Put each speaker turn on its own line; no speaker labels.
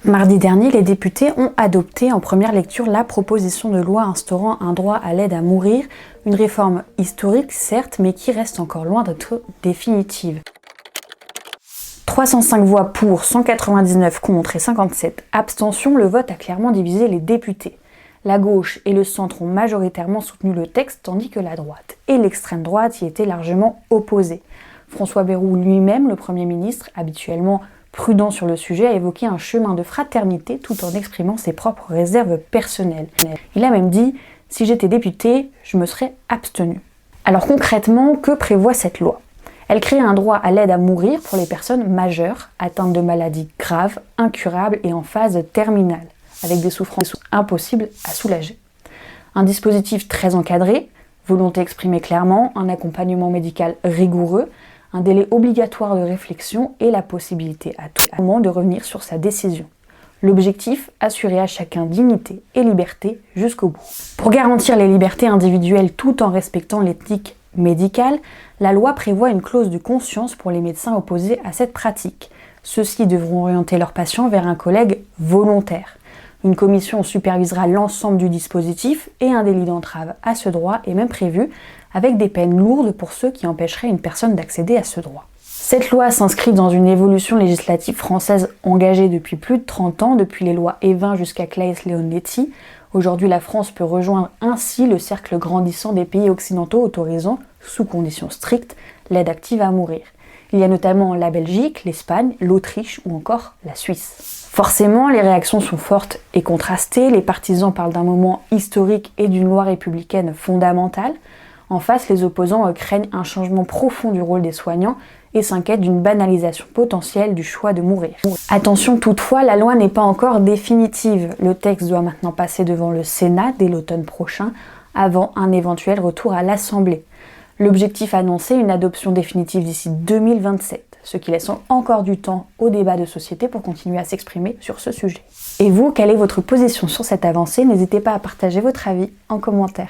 Mardi dernier, les députés ont adopté en première lecture la proposition de loi instaurant un droit à l'aide à mourir, une réforme historique certes, mais qui reste encore loin d'être définitive. 305 voix pour, 199 contre et 57 abstentions, le vote a clairement divisé les députés. La gauche et le centre ont majoritairement soutenu le texte, tandis que la droite et l'extrême droite y étaient largement opposés. François Bayrou lui-même, le Premier ministre, habituellement prudent sur le sujet, a évoqué un chemin de fraternité tout en exprimant ses propres réserves personnelles. Il a même dit « Si j'étais député, je me serais abstenu ». Alors concrètement, que prévoit cette loi ? Elle crée un droit à l'aide à mourir pour les personnes majeures, atteintes de maladies graves, incurables et en phase terminale, avec des souffrances impossibles à soulager. Un dispositif très encadré, volonté exprimée clairement, un accompagnement médical rigoureux, un délai obligatoire de réflexion et la possibilité à tout moment de revenir sur sa décision. L'objectif, assurer à chacun dignité et liberté jusqu'au bout. Pour garantir les libertés individuelles tout en respectant l'éthique médicale, la loi prévoit une clause de conscience pour les médecins opposés à cette pratique. Ceux-ci devront orienter leurs patients vers un collègue volontaire. Une commission supervisera l'ensemble du dispositif et un délit d'entrave à ce droit est même prévu, avec des peines lourdes pour ceux qui empêcheraient une personne d'accéder à ce droit. Cette loi s'inscrit dans une évolution législative française engagée depuis plus de 30 ans, depuis les lois Évin jusqu'à Claes-Leonetti. Aujourd'hui, la France peut rejoindre ainsi le cercle grandissant des pays occidentaux autorisant, sous conditions strictes, l'aide active à mourir. Il y a notamment la Belgique, l'Espagne, l'Autriche ou encore la Suisse. Forcément, les réactions sont fortes et contrastées. Les partisans parlent d'un moment historique et d'une loi républicaine fondamentale. En face, les opposants craignent un changement profond du rôle des soignants et s'inquiètent d'une banalisation potentielle du choix de mourir. Attention toutefois, la loi n'est pas encore définitive. Le texte doit maintenant passer devant le Sénat dès l'automne prochain, avant un éventuel retour à l'Assemblée. L'objectif annoncé, une adoption définitive d'ici 2027, ce qui laisse encore du temps au débat de société pour continuer à s'exprimer sur ce sujet. Et vous, quelle est votre position sur cette avancée ? N'hésitez pas à partager votre avis en commentaire.